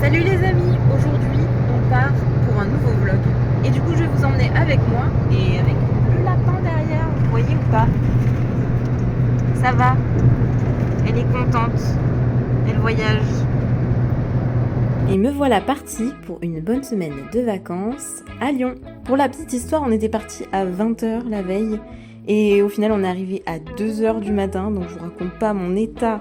Salut les amis, aujourd'hui on part pour un nouveau vlog et du coup je vais vous emmener avec moi et avec le lapin derrière, vous voyez ou pas? Ça va, elle est contente, elle voyage. Et me voilà partie pour une bonne semaine de vacances à Lyon. Pour la petite histoire, on était parti à 20h la veille et au final on est arrivé à 2h du matin, donc je vous raconte pas mon état.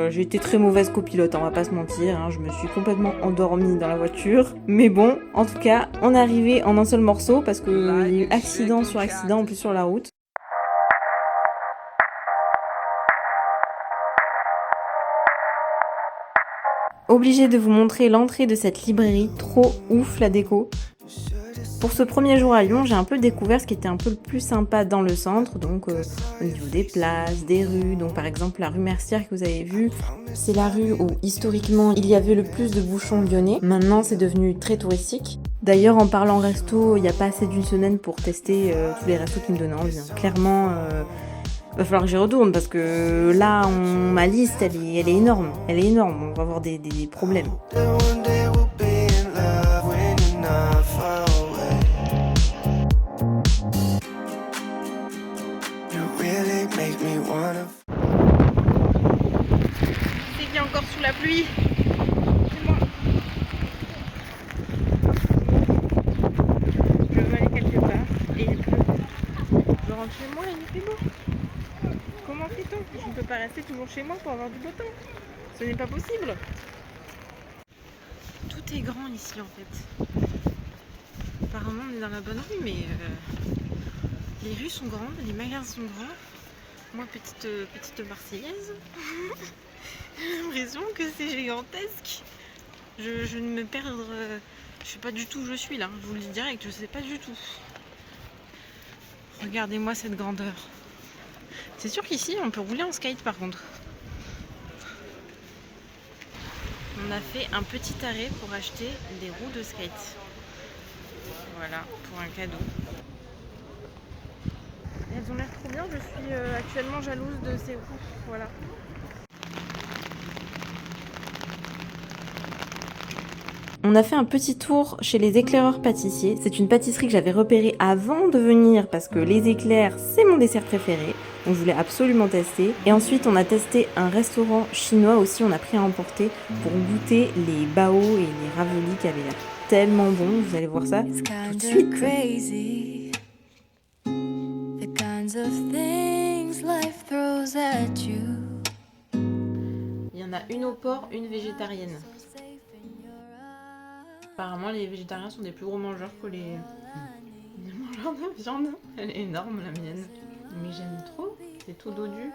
J'ai été très mauvaise copilote, on va pas se mentir, hein. Je me suis complètement endormie dans la voiture. Mais bon, en tout cas, on est arrivé en un seul morceau parce qu'il y a eu accident sur accident en plus sur la route. Obligée de vous montrer l'entrée de cette librairie, trop ouf la déco. Pour ce premier jour à Lyon, j'ai un peu découvert ce qui était un peu le plus sympa dans le centre, donc au niveau des places, des rues. Donc par exemple la rue Mercière que vous avez vue, c'est la rue où historiquement il y avait le plus de bouchons lyonnais. Maintenant c'est devenu très touristique. D'ailleurs en parlant resto, il n'y a pas assez d'une semaine pour tester tous les restos qui me donnaient envie. Clairement, va falloir que j'y retourne parce que là, ma liste elle est énorme. Elle est énorme, on va avoir des problèmes. C'est qui est encore sous la pluie. C'est moi. Je veux aller quelque part et il pleut. Je rentre chez moi et il fait beau. Comment fait-on? Je ne peux pas rester toujours chez moi pour avoir du beau temps. Ce n'est pas possible. Tout est grand ici en fait. Apparemment on est dans la bonne rue, mais les rues sont grandes, les magasins sont grands. Moi petite Marseillaise, j'ai l'impression que c'est gigantesque. Je ne me perdre, je sais pas du tout où je suis là, je vous le dis direct, je sais pas du tout. Regardez-moi cette grandeur. C'est sûr qu'ici on peut rouler en skate par contre. On a fait un petit arrêt pour acheter des roues de skate. Voilà, pour un cadeau. Elles ont l'air trop bien, je suis actuellement jalouse de ces roues. Voilà. On a fait un petit tour chez les éclaireurs pâtissiers. C'est une pâtisserie que j'avais repérée avant de venir parce que les éclairs, c'est mon dessert préféré. Donc je voulais absolument tester. Et ensuite, on a testé un restaurant chinois aussi. On a pris à emporter pour goûter les bao et les raviolis qui avaient l'air tellement bons. Vous allez voir ça tout de suite. Il y en a une au porc, une végétarienne. Apparemment, les végétariens sont des plus gros mangeurs que les mangeurs de viande. Elle est énorme, la mienne. Mais j'aime trop. C'est tout dodu.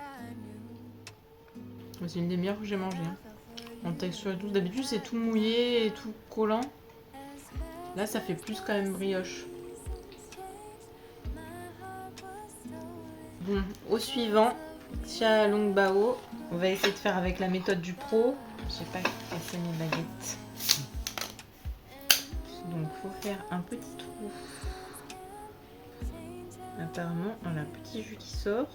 C'est une des meilleures que j'ai mangées. En texture et tout. D'habitude, c'est tout mouillé et tout collant. Là, ça fait plus quand même brioche. Bon, au suivant, Chia Long Bao. On va essayer de faire avec la méthode du pro. Je sais pas casser mes baguettes. Donc faut faire un petit trou. Apparemment on a un petit jus qui sort.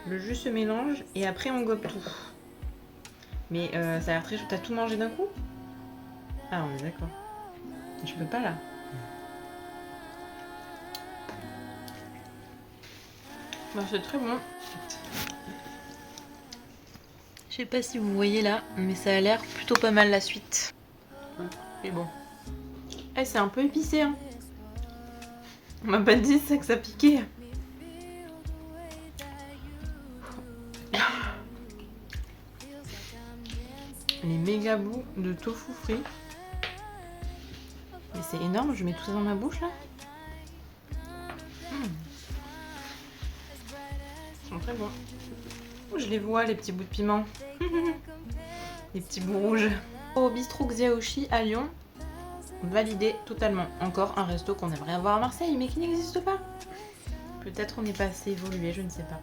Le jus se mélange et après on gobe tout. Mais ça a l'air très chaud. T'as tout mangé d'un coup? Ah on est d'accord. Je peux pas là. Bah, c'est très bon. Je sais pas si vous voyez là, mais ça a l'air plutôt pas mal la suite. C'est bon. Eh, c'est un peu épicé, hein. On m'a pas dit ça que ça piquait. Les méga bouts de tofu frit. Mais c'est énorme, je mets tout ça dans ma bouche là. Ils sont très bons. Je les vois les petits bouts de piment. Les petits bouts rouges. Au bistrot Xiaoxi à Lyon. Validé totalement. Encore un resto qu'on aimerait avoir à Marseille mais qui n'existe pas. Peut-être on n'est pas assez évolué, je ne sais pas.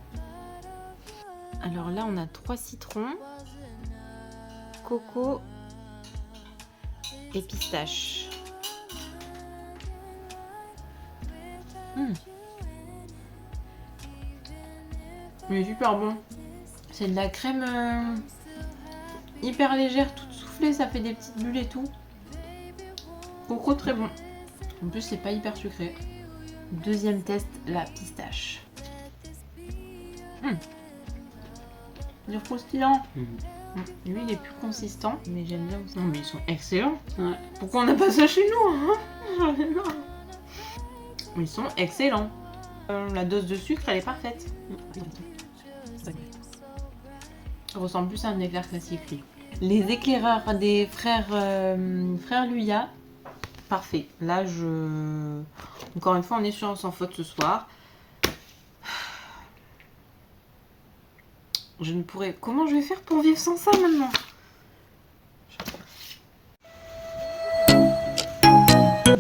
Alors là on a 3 citrons, coco et pistache. Il est super bon. C'est de la crème hyper légère, toute soufflée, ça fait des petites bulles et tout. Coco très bon. En plus c'est pas hyper sucré. Deuxième test, la pistache. Du croustillant. Lui il est plus consistant, mais j'aime bien aussi. Non mais ils sont excellents. Ouais. Pourquoi on n'a pas ça chez nous hein? Ils sont excellents. La dose de sucre elle est parfaite. Ça ressemble plus à un éclair classique lui. Les éclaireurs des frères Luya, parfait. Là encore une fois on est sur un sans faute ce soir. Je ne pourrais... Comment je vais faire pour vivre sans ça maintenant?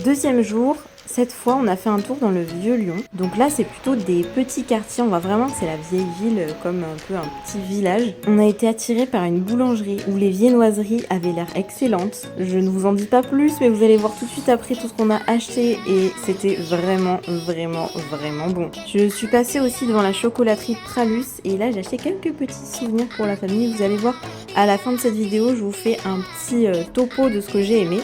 Deuxième jour, cette fois on a fait un tour dans le vieux Lyon. Donc là c'est plutôt des petits quartiers, on voit vraiment que c'est la vieille ville, comme un peu un petit village. On a été attiré par une boulangerie où les viennoiseries avaient l'air excellentes. Je ne vous en dis pas plus, mais vous allez voir tout de suite après tout ce qu'on a acheté et c'était vraiment bon. Je suis passée aussi devant la chocolaterie Tralus et là j'ai acheté quelques petits souvenirs pour la famille. Vous allez voir à la fin de cette vidéo, je vous fais un petit topo de ce que j'ai aimé.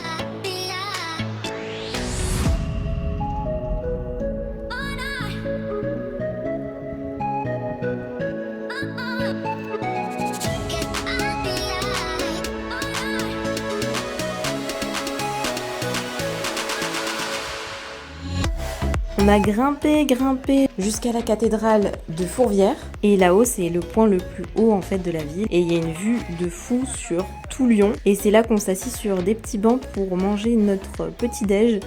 On a grimpé jusqu'à la cathédrale de Fourvière et là-haut c'est le point le plus haut en fait de la ville et il y a une vue de fou sur tout Lyon et c'est là qu'on s'assit sur des petits bancs pour manger notre petit déj,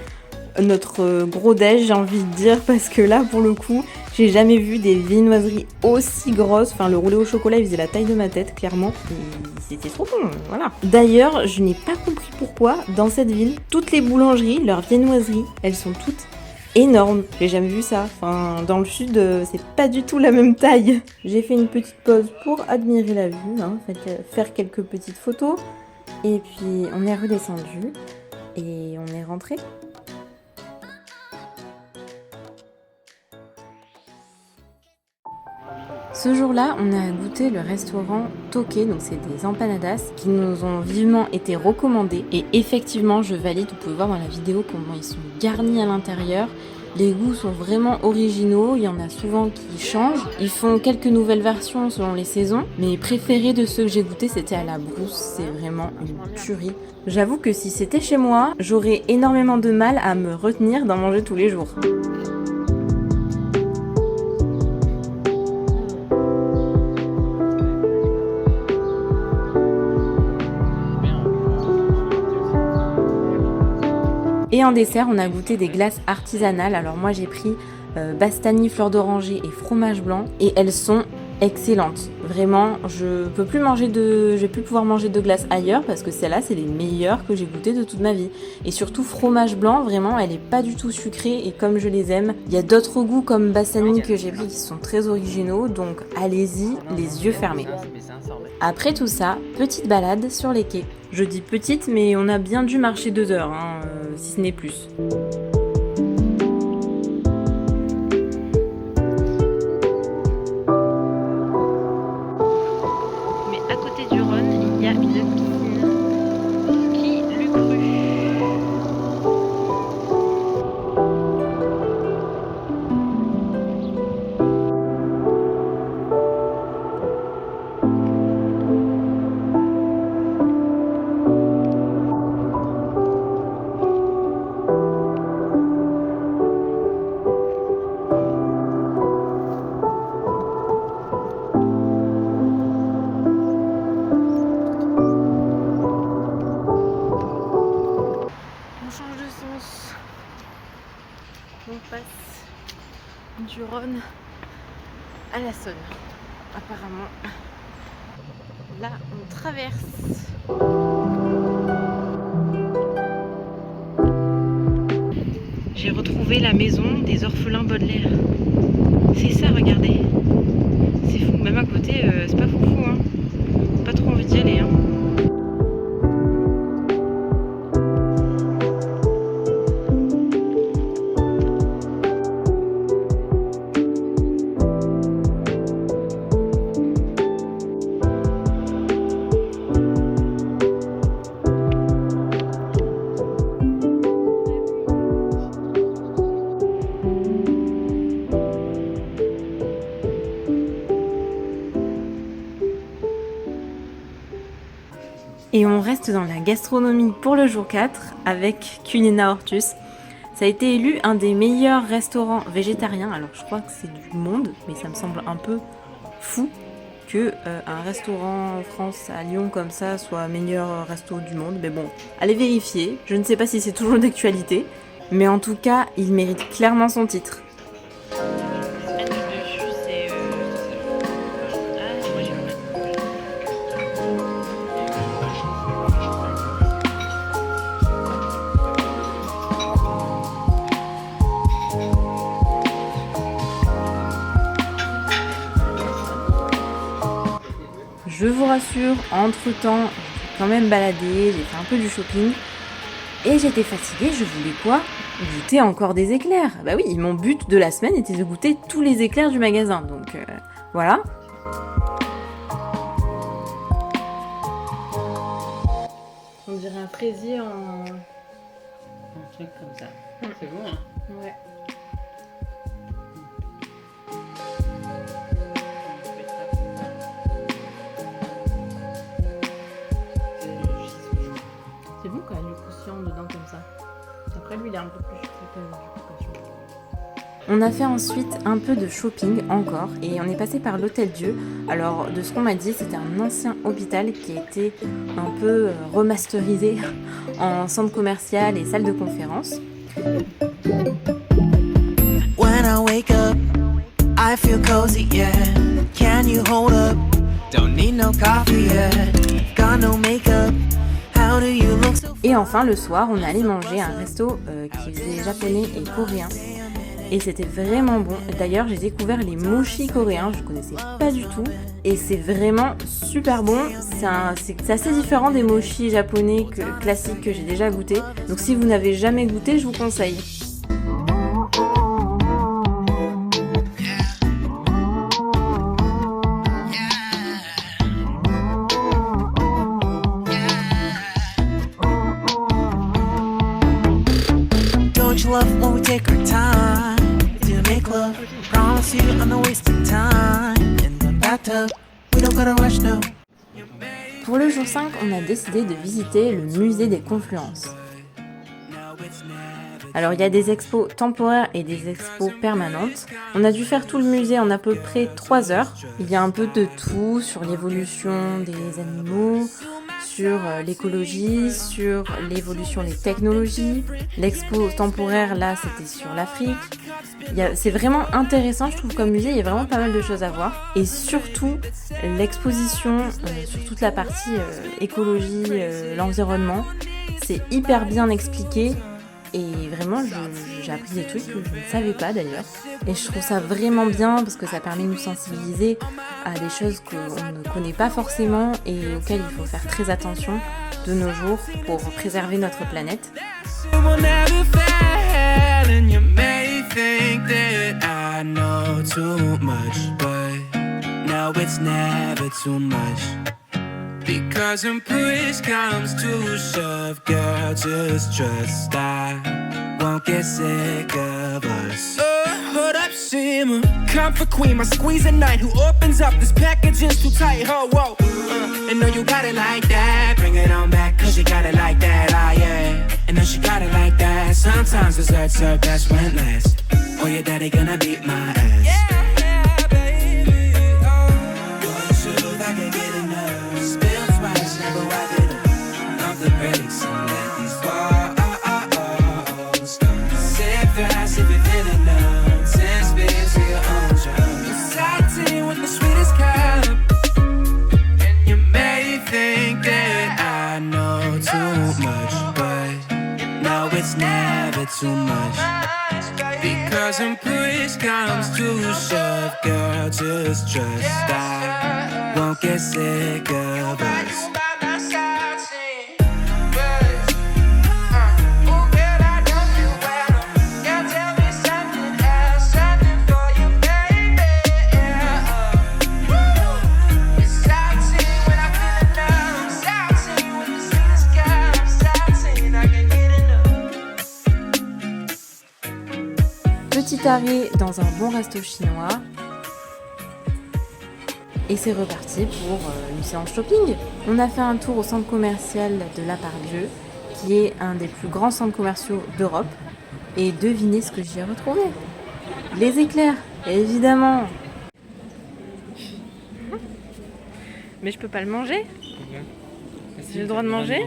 notre gros déj j'ai envie de dire parce que là pour le coup j'ai jamais vu des viennoiseries aussi grosses, enfin le roulé au chocolat il faisait la taille de ma tête clairement et c'était trop bon, voilà. D'ailleurs je n'ai pas compris pourquoi dans cette ville toutes les boulangeries, leurs viennoiseries, elles sont toutes énorme, j'ai jamais vu ça. Enfin, dans le sud, c'est pas du tout la même taille. J'ai fait une petite pause pour admirer la vue, hein, faire quelques petites photos. Et puis, on est redescendu et on est rentré. Ce jour-là, on a goûté le restaurant Toque, donc c'est des empanadas qui nous ont vivement été recommandés. Et effectivement, je valide, vous pouvez voir dans la vidéo comment ils sont garnis à l'intérieur. Les goûts sont vraiment originaux, il y en a souvent qui changent. Ils font quelques nouvelles versions selon les saisons. Mes préférés de ceux que j'ai goûtés, c'était à la brousse, c'est vraiment une tuerie. J'avoue que si c'était chez moi, j'aurais énormément de mal à me retenir d'en manger tous les jours. Et en dessert, on a goûté des glaces artisanales. Alors moi, j'ai pris Bastani, fleur d'oranger et fromage blanc. Et elles sont excellentes. Vraiment, je vais plus pouvoir manger de glace ailleurs parce que celles-là, c'est les meilleures que j'ai goûtées de toute ma vie. Et surtout, fromage blanc, vraiment, elle est pas du tout sucrée et comme je les aime. Il y a d'autres goûts comme Bastani que j'ai pris qui sont très originaux. Donc allez-y, les yeux fermés. Après tout ça, petite balade sur les quais. Je dis petite, mais on a bien dû marcher 2 heures, hein, si ce n'est plus. Mais à côté du Rhône, il y a une piscine. Qui l'eût cru? On passe du Rhône à la Saône. Apparemment, là on traverse. J'ai retrouvé la maison des orphelins Baudelaire. C'est ça, regardez. C'est fou, même à côté, c'est pas foufou, hein. Pas trop envie d'y aller, hein. on reste dans la gastronomie pour le jour 4 avec Culina Hortus. Ça a été élu un des meilleurs restaurants végétariens. Alors je crois que c'est du monde, mais ça me semble un peu fou que un restaurant en France à Lyon comme ça soit meilleur resto du monde. Mais bon, allez vérifier. Je ne sais pas si c'est toujours d'actualité, mais en tout cas, il mérite clairement son titre. Je vous rassure, entre-temps, j'ai quand même baladé, j'ai fait un peu du shopping. Et j'étais fatiguée, je voulais quoi? Goûter encore des éclairs. Bah oui, mon but de la semaine était de goûter tous les éclairs du magasin. Donc voilà. On dirait un fraisier en... Un truc comme ça. C'est bon, hein? Ouais. C'est bon quand il y a du croustillant dedans comme ça. Après lui il est un peu plus sucré que du passion. On a fait ensuite un peu de shopping encore et on est passé par l'Hôtel Dieu. Alors de ce qu'on m'a dit, c'était un ancien hôpital qui a été un peu remasterisé en centre commercial et salle de conférence. When I wake up, I feel cozy, yeah. Can you hold up? Don't need no coffee yet. Got no makeup. How do you look so... Et enfin le soir, on allait manger à un resto qui faisait japonais et coréen. Et c'était vraiment bon. D'ailleurs, j'ai découvert les mochi coréens, je connaissais pas du tout. Et c'est vraiment super bon. C'est assez différent des mochi japonais classiques que j'ai déjà goûté. Donc si vous n'avez jamais goûté, je vous conseille. Don't you love when we take our time to make love? Promise you I'm not wasting time in the bathtub. We don't gotta rush now. Pour le jour 5, on a décidé de visiter le musée des Confluences. Alors il y a des expos temporaires et des expos permanentes. On a dû faire tout le musée en à peu près 3 heures. Il y a un peu de tout sur l'évolution des animaux, sur l'écologie, sur l'évolution des technologies. L'expo temporaire là c'était sur l'Afrique. C'est vraiment intéressant je trouve comme musée, il y a vraiment pas mal de choses à voir. Et surtout l'exposition sur toute la partie écologie, l'environnement, c'est hyper bien expliqué. Et vraiment, j'ai appris des trucs que je ne savais pas d'ailleurs. Et je trouve ça vraiment bien parce que ça permet de nous sensibiliser à des choses qu'on ne connaît pas forcément et auxquelles il faut faire très attention de nos jours pour préserver notre planète. Because when push comes to shove, girl, just trust I won't get sick of us. Hold up, simmer. Comfort queen, my squeeze at night. Who opens up this package is too tight, ho, whoa. And know you got it like that. Bring it on back, cause you got it like that, ah, yeah. And know she got it like that. Sometimes desserts serve best when last. Or your daddy gonna beat my ass. Yeah, baby, oh. One shoe I can get enough. Never wipe it up. Off the brakes and let these walls start. Sit fast if you're feeling numb. 10 spins to your own drum. You salty with the sweetest cup. And you may think that I know too much, but no, it's never too much. Because when push comes to shove, girl, just trust I won't get sick of us. Petit arrêt dans un bon resto chinois. Et c'est reparti pour une séance shopping. On a fait un tour au centre commercial de La Part-Dieu, qui est un des plus grands centres commerciaux d'Europe. Et devinez ce que j'y ai retrouvé. Les éclairs, évidemment. Mais je peux pas le manger. J'ai le droit de manger.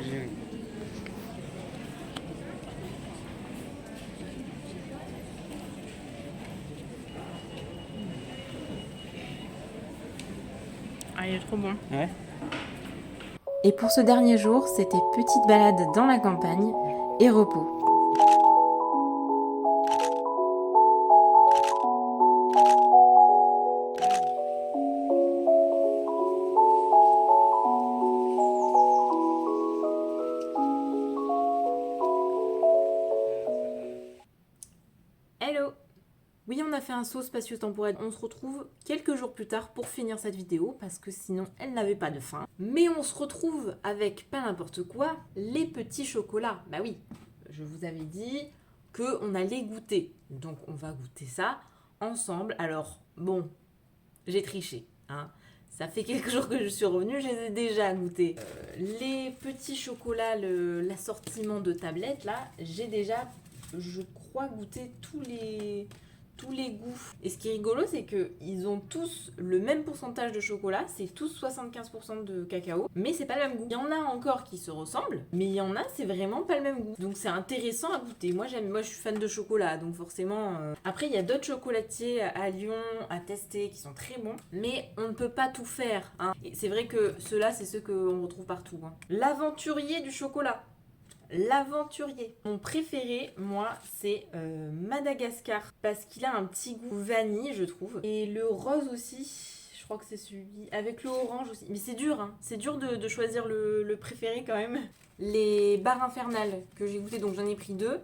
Ah, il est trop bon. Ouais. Et pour ce dernier jour, c'était petite balade dans la campagne et repos. Hello! Oui, on a fait un saut spatio-temporel. On se retrouve quelques jours plus tard pour finir cette vidéo parce que sinon elle n'avait pas de fin. Mais on se retrouve avec pas n'importe quoi, les petits chocolats. Bah oui, je vous avais dit qu'on allait goûter. Donc on va goûter ça ensemble. Alors bon, j'ai triché, hein. Ça fait quelques jours que je suis revenue, je les ai déjà goûtés. Les petits chocolats, l'assortiment de tablettes là, j'ai déjà, je crois, goûté tous les goûts. Et ce qui est rigolo, c'est qu'ils ont tous le même pourcentage de chocolat, c'est tous 75% de cacao, mais c'est pas le même goût. Il y en a encore qui se ressemblent, mais il y en a, c'est vraiment pas le même goût. Donc c'est intéressant à goûter. Moi je suis fan de chocolat, donc forcément... Après, il y a d'autres chocolatiers à Lyon à tester qui sont très bons, mais on ne peut pas tout faire, hein. Et c'est vrai que ceux-là, c'est ceux qu'on retrouve partout, hein. L'aventurier du chocolat. L'aventurier. Mon préféré, moi, c'est Madagascar. Parce qu'il a un petit goût vanille, je trouve. Et le rose aussi, je crois que c'est celui avec le orange aussi. Mais c'est dur, hein. C'est dur de choisir le préféré quand même. Les barres infernales que j'ai goûté, donc j'en ai pris 2.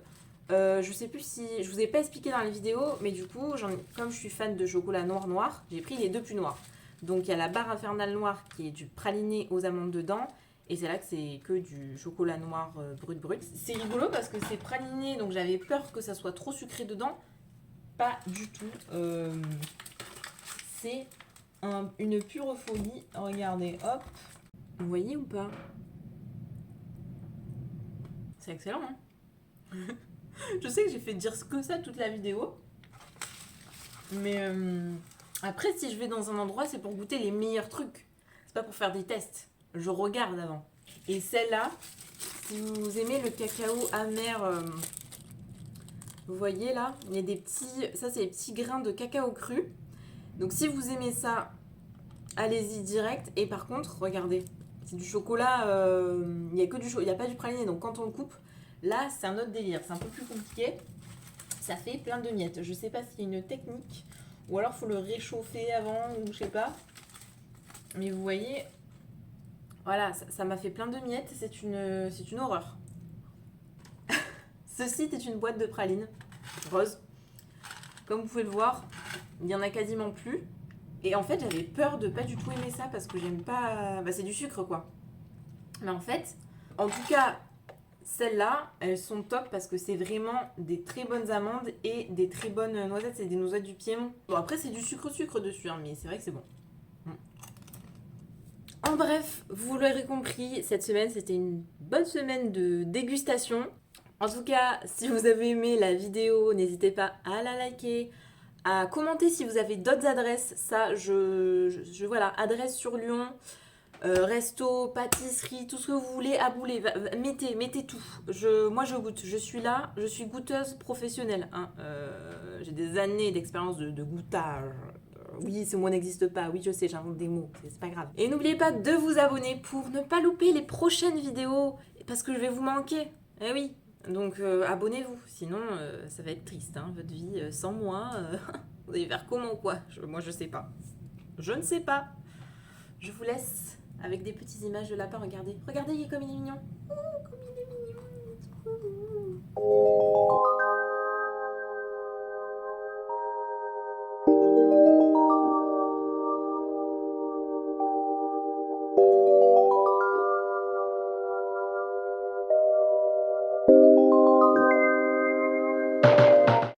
Je sais plus si... Je vous ai pas expliqué dans les vidéos, mais du coup, comme je suis fan de chocolat noir, j'ai pris les 2 plus noirs. Donc il y a la barre infernale noire qui est du praliné aux amandes dedans. Et c'est là que c'est que du chocolat noir brut. C'est rigolo parce que c'est praliné, donc j'avais peur que ça soit trop sucré dedans. Pas du tout. C'est une pure folie. Regardez, hop. Vous voyez ou pas? C'est excellent, hein. Je sais que j'ai fait dire que ça toute la vidéo. Mais après, si je vais dans un endroit, c'est pour goûter les meilleurs trucs. C'est pas pour faire des tests. Je regarde avant. Et celle-là, si vous aimez le cacao amer, vous voyez là, il y a des petits... Ça, c'est les petits grains de cacao cru. Donc si vous aimez ça, allez-y direct. Et par contre, regardez, c'est du chocolat, il n'y a que du chocolat, il n'y a pas du praliné. Donc quand on le coupe, là, c'est un autre délire. C'est un peu plus compliqué. Ça fait plein de miettes. Je sais pas s'il y a une technique, ou alors il faut le réchauffer avant, ou je sais pas. Mais vous voyez... Voilà, ça m'a fait plein de miettes, c'est une horreur. Ceci est une boîte de pralines rose. Comme vous pouvez le voir, il n'y en a quasiment plus. Et en fait, j'avais peur de pas du tout aimer ça parce que j'aime pas... Bah, c'est du sucre, quoi. Mais en fait, en tout cas, celles-là, elles sont top parce que c'est vraiment des très bonnes amandes et des très bonnes noisettes. C'est des noisettes du Piémont. Bon, après, c'est du sucre dessus, hein, mais c'est vrai que c'est bon. En bref, vous l'aurez compris, cette semaine, c'était une bonne semaine de dégustation. En tout cas, si vous avez aimé la vidéo, n'hésitez pas à la liker, à commenter si vous avez d'autres adresses. Ça, voilà, adresse sur Lyon, resto, pâtisserie, tout ce que vous voulez, à bouler. Mettez tout. Moi, je goûte. Je suis là, je suis goûteuse professionnelle, hein. J'ai des années d'expérience de goûtage. Oui, ce mot n'existe pas. Oui, je sais, j'invente des mots. C'est pas grave. Et n'oubliez pas de vous abonner pour ne pas louper les prochaines vidéos. Parce que je vais vous manquer. Eh oui. Donc, abonnez-vous. Sinon, ça va être triste, hein, votre vie. Sans moi, vous allez faire comment, quoi? Moi, je sais pas. Je ne sais pas. Je vous laisse avec des petites images de lapin. Regardez. Regardez comme il est mignon.